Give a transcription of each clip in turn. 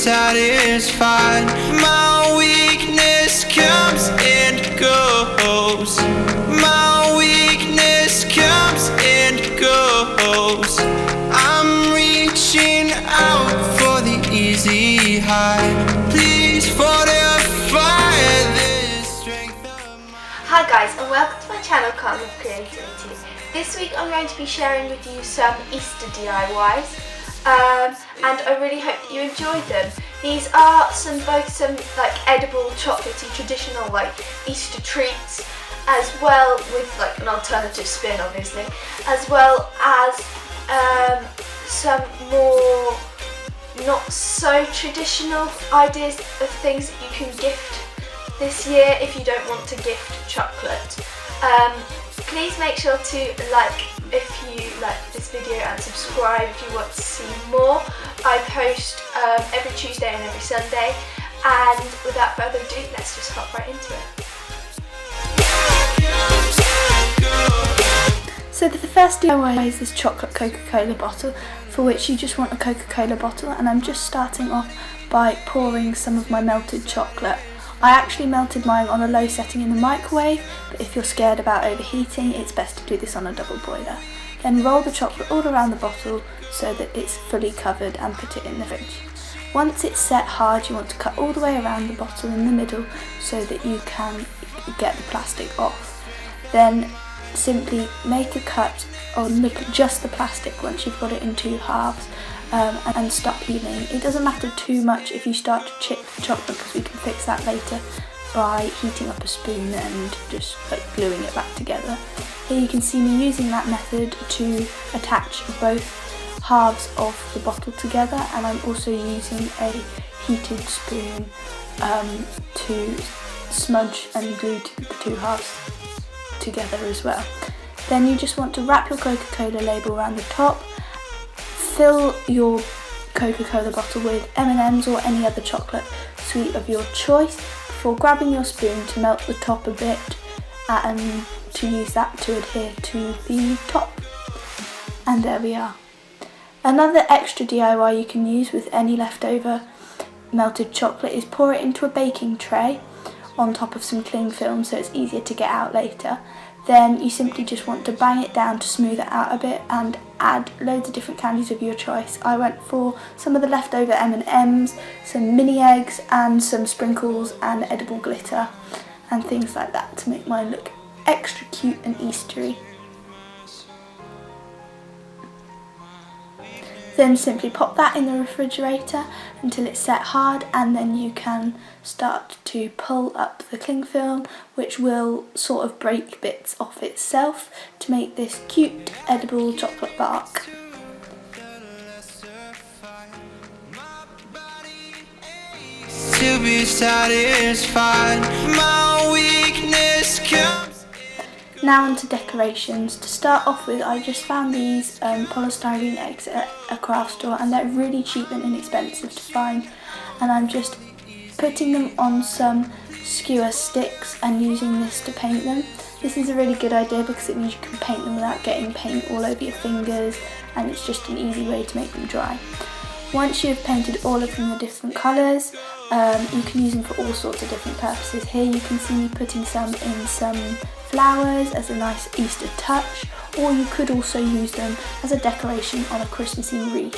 satisfied. My weakness comes and goes. My weakness comes and goes. I'm reaching out for the easy high. Please fortify this strength of mine. Hi guys, and welcome to my channel Calm with Creativity. This week I'm going to be sharing with you some Easter DIYs. And I really hope that you enjoyed them. These are both some like edible chocolatey traditional like Easter treats, as well with like an alternative spin obviously, as well as some more not so traditional ideas of things that you can gift this year if you don't want to gift chocolate. Please make sure to like if you like this video and subscribe if you want to see more. I post every Tuesday and every Sunday, and without further ado, let's just hop right into it. So the first DIY is this chocolate Coca-Cola bottle, for which you just want a Coca-Cola bottle, and I'm just starting off by pouring some of my melted chocolate. I actually melted mine on a low setting in the microwave, but if you're scared about overheating, it's best to do this on a double boiler. Then roll the chocolate all around the bottle so that it's fully covered and put it in the fridge. Once it's set hard, you want to cut all the way around the bottle in the middle so that you can get the plastic off. Then simply make a cut on just the plastic once you've got it in two halves. And stop heating. It doesn't matter too much if you start to chip the chocolate, because we can fix that later by heating up a spoon and just like gluing it back together. Here you can see me using that method to attach both halves of the bottle together, and I'm also using a heated spoon to smudge and glue the two halves together as well. Then you just want to wrap your Coca-Cola label around the top. Fill your Coca-Cola bottle with M&Ms or any other chocolate sweet of your choice before grabbing your spoon to melt the top a bit and to use that to adhere to the top. And there we are. Another extra DIY you can use with any leftover melted chocolate is pour it into a baking tray on top of some cling film so it's easier to get out later. Then you simply just want to bang it down to smooth it out a bit and add loads of different candies of your choice. I went for some of the leftover M&Ms, some mini eggs and some sprinkles and edible glitter and things like that to make mine look extra cute and Eastery. Then simply pop that in the refrigerator until it's set hard, and then you can start to pull up the cling film, which will sort of break bits off itself to make this cute edible chocolate bark. To be satisfied, my weakness comes. Now onto decorations. To start off with, I just found these polystyrene eggs at a craft store, and they're really cheap and inexpensive to find, and I'm just putting them on some skewer sticks and using this to paint them. This is a really good idea because it means you can paint them without getting paint all over your fingers, and it's just an easy way to make them dry. Once you've painted all of them the different colours, you can use them for all sorts of different purposes. Here you can see me putting some in some flowers as a nice Easter touch, or you could also use them as a decoration on a Christmassy wreath,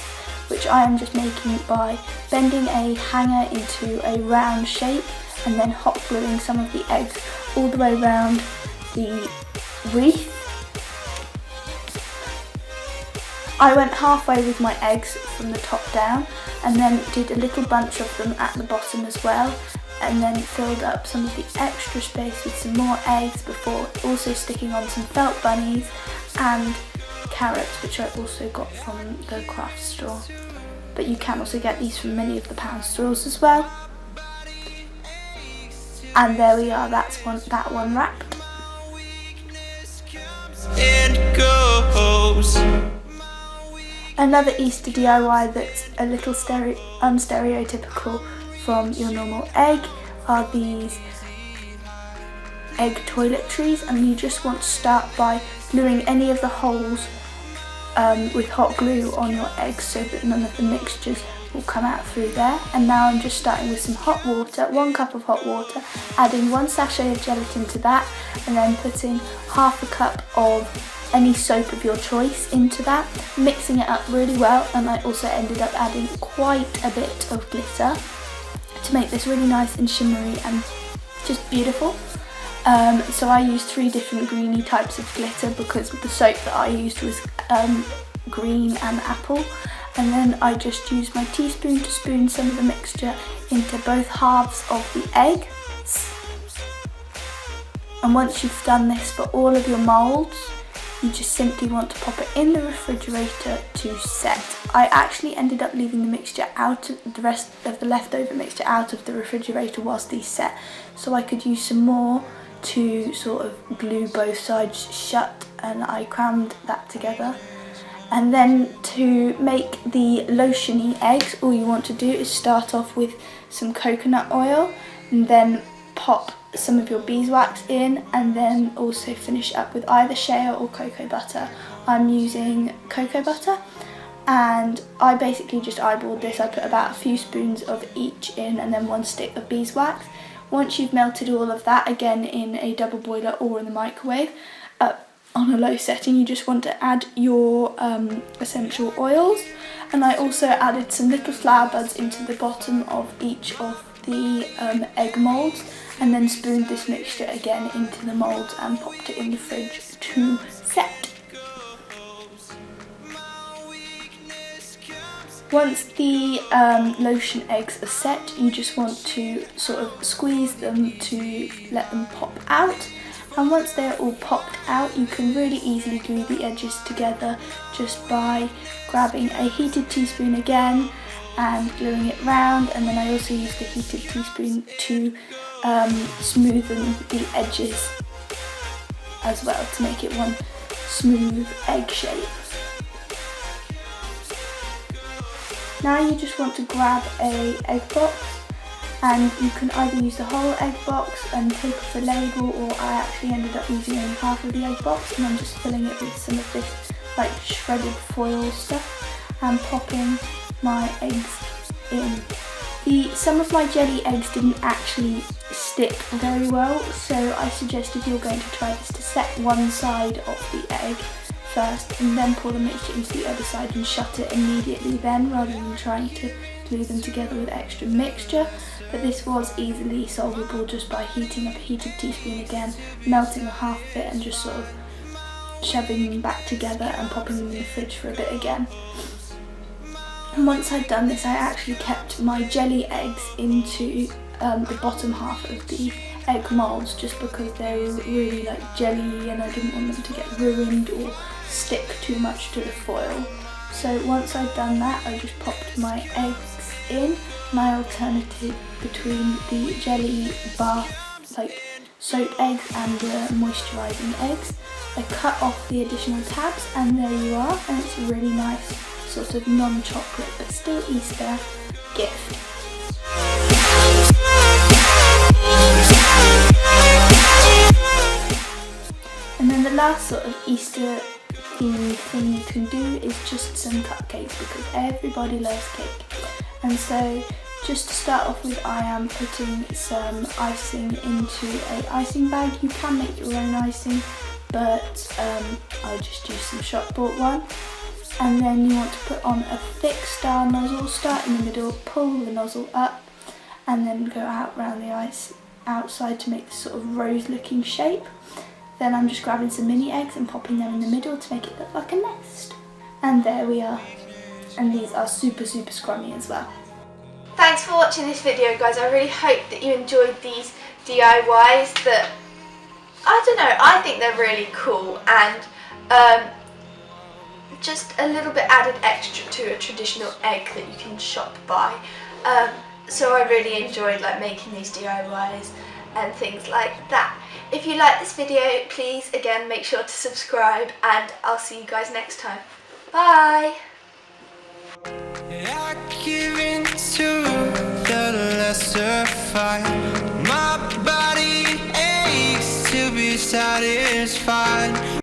which I am just making by bending a hanger into a round shape and then hot gluing some of the eggs all the way around the wreath. I went halfway with my eggs from the top down, and then did a little bunch of them at the bottom as well, and then filled up some of the extra space with some more eggs before also sticking on some felt bunnies and carrots, which I also got from the craft store. But you can also get these from many of the pound stores as well. And there we are, that one wrapped. Another Easter DIY that's a little unstereotypical from your normal egg are these egg toiletries, and you just want to start by gluing any of the holes with hot glue on your eggs so that none of the mixtures will come out through there. And now I'm just starting with some hot water, 1 cup of hot water, adding 1 sachet of gelatin to that, and then putting half a cup of any soap of your choice into that, mixing it up really well. And I also ended up adding quite a bit of glitter to make this really nice and shimmery and just beautiful. So I used 3 different greeny types of glitter because the soap that I used was green and apple. And then I just used my teaspoon to spoon some of the mixture into both halves of the egg. And once you've done this for all of your moulds, you just simply want to pop it in the refrigerator to set. I actually ended up leaving the mixture out, the rest of the leftover mixture out of the refrigerator whilst these set, so I could use some more to sort of glue both sides shut, and I crammed that together. And then to make the lotiony eggs, all you want to do is start off with some coconut oil and then pop some of your beeswax in, and then also finish up with either shea or cocoa butter. I'm using cocoa butter, and I basically just eyeballed this. I put about a few spoons of each in and then 1 stick of beeswax. Once you've melted all of that, again in a double boiler or in the microwave, on a low setting, you just want to add your essential oils. And I also added some little flower buds into the bottom of each of the egg moulds, and then spooned this mixture again into the moulds and popped it in the fridge to set. Once the lotion eggs are set, you just want to sort of squeeze them to let them pop out. And once they're all popped out, you can really easily glue the edges together just by grabbing a heated teaspoon again and gluing it round. And then I also use the heated teaspoon to smoothen the edges as well, to make it one smooth egg shape. Now you just want to grab a egg box, and you can either use the whole egg box and take off the label, or I actually ended up using only half of the egg box, and I'm just filling it with some of this like shredded foil stuff and popping my eggs in. Some of my jelly eggs didn't actually stick very well, so I suggest if you're going to try this to set one side of the egg first and then pour the mixture into the other side and shut it immediately then, rather than trying to glue them together with extra mixture. But this was easily solvable just by heating up a heated teaspoon again, melting a half of it and just sort of shoving them back together and popping them in the fridge for a bit again. And once I'd done this, I actually kept my jelly eggs into the bottom half of the egg moulds, just because they were really like jelly and I didn't want them to get ruined or stick too much to the foil. So once I'd done that, I just popped my eggs in, and I alternated between the jelly bath, like soaked eggs, and the moisturising eggs. I cut off the additional tabs, and there you are, and it's a really nice sort of non-chocolate but still Easter gift. And then the last sort of Easter themed thing you can do is just some cupcakes, because everybody loves cake. And so just to start off with, I am putting some icing into an icing bag. You can make your own icing, but I just use some shop bought one. And then you want to put on a thick star nozzle, start in the middle, pull the nozzle up, and then go out around the ice outside to make this sort of rose looking shape. Then I'm just grabbing some mini eggs and popping them in the middle to make it look like a nest. And there we are. And these are super scrummy as well. Thanks for watching this video, guys. I really hope that you enjoyed these DIYs that, I don't know, I think they're really cool, and just a little bit added extra to a traditional egg that you can shop buy. So I really enjoyed like making these DIYs and things like that. If you like this video, please again make sure to subscribe, and I'll see you guys next time. Bye! I give in to the lesser fight. My body aches to be satisfied.